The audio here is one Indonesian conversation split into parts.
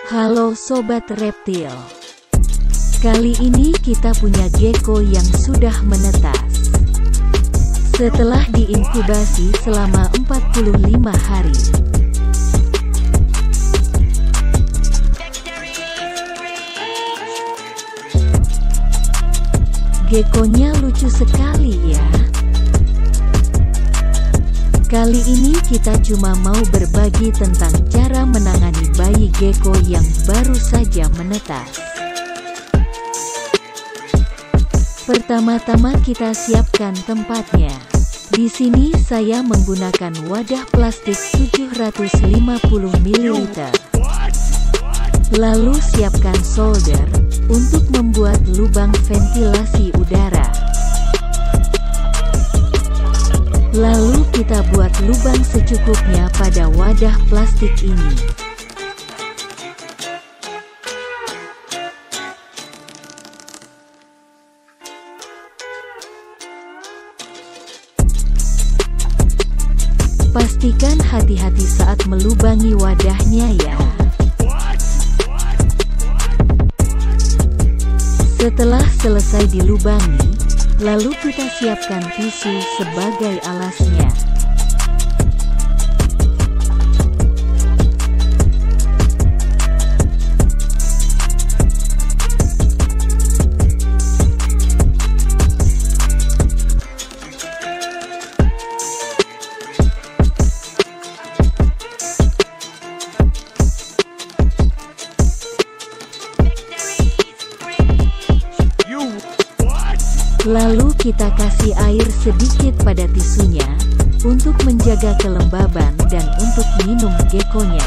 Halo Sobat Reptil. Kali ini kita punya gecko yang sudah menetas. Setelah diinkubasi selama 45 hari. Geckonya lucu sekali ya. Kali ini kita cuma mau berbagi tentang cara menangani bayi gecko yang baru saja menetas. Pertama-tama kita siapkan tempatnya. Di sini saya menggunakan wadah plastik 750 ml. Lalu siapkan solder untuk membuat lubang ventilasi udara. Lalu kita buat lubang secukupnya pada wadah plastik ini. Pastikan hati-hati saat melubangi wadahnya ya. Setelah selesai dilubangi, lalu kita siapkan tisu sebagai alasnya. Lalu kita kasih air sedikit pada tisunya, untuk menjaga kelembaban dan untuk minum geckonya.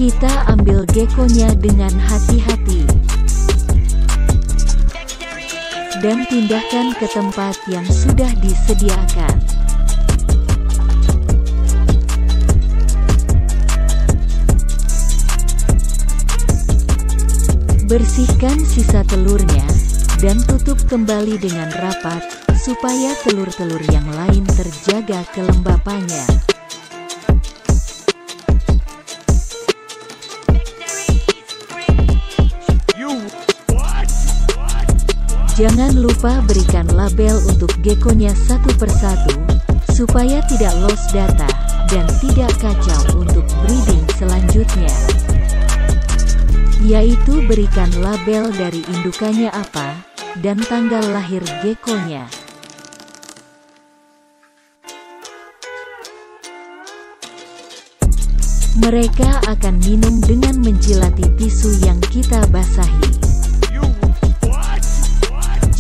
Kita ambil geckonya dengan hati-hati dan pindahkan ke tempat yang sudah disediakan. Bersihkan sisa telurnya dan tutup kembali dengan rapat supaya telur-telur yang lain terjaga kelembapannya. Jangan lupa berikan label untuk geckonya satu persatu, supaya tidak lost data, dan tidak kacau untuk breeding selanjutnya. Yaitu berikan label dari indukannya apa, dan tanggal lahir geckonya. Mereka akan minum dengan menjilati tisu yang kita basahi.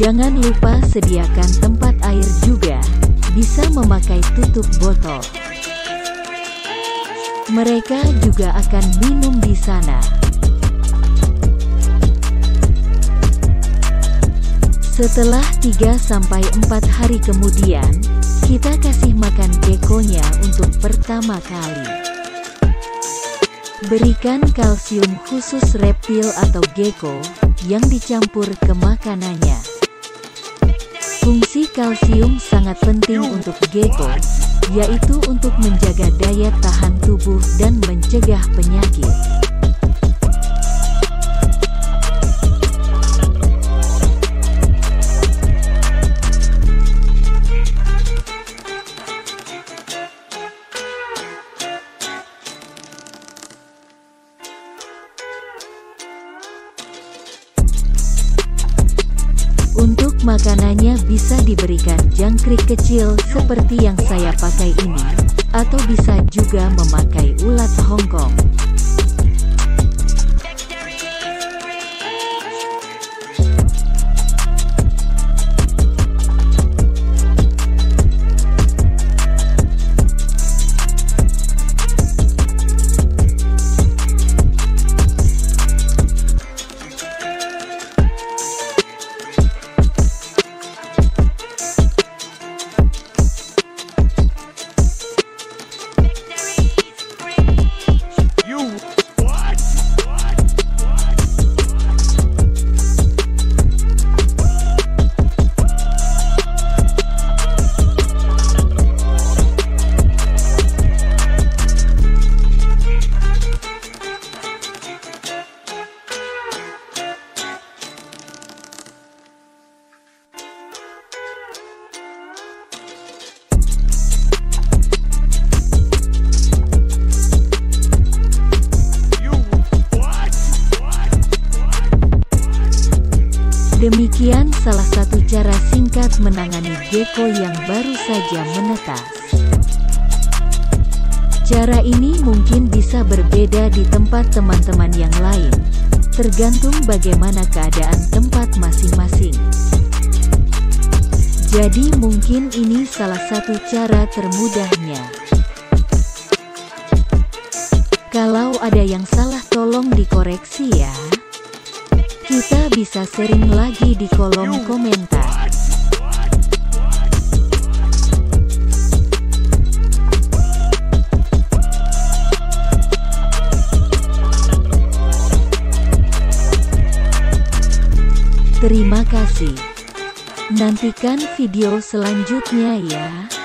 Jangan lupa sediakan tempat air juga, bisa memakai tutup botol. Mereka juga akan minum di sana. Setelah 3-4 hari kemudian, kita kasih makan geckonya untuk pertama kali. Berikan kalsium khusus reptil atau gecko, yang dicampur ke makanannya. Fungsi kalsium sangat penting untuk gecko, yaitu untuk menjaga daya tahan tubuh dan mencegah penyakit. Untuk makanannya bisa diberikan jangkrik kecil seperti yang saya pakai ini, atau bisa juga memakai ulat Hongkong. salah satu cara singkat menangani gecko yang baru saja menetas. Cara ini mungkin bisa berbeda di tempat teman-teman yang lain, tergantung bagaimana keadaan tempat masing-masing. Jadi mungkin ini salah satu cara termudahnya. Kalau ada yang salah tolong dikoreksi ya. Kita bisa sharing lagi di kolom komentar. Terima kasih. Nantikan video selanjutnya ya.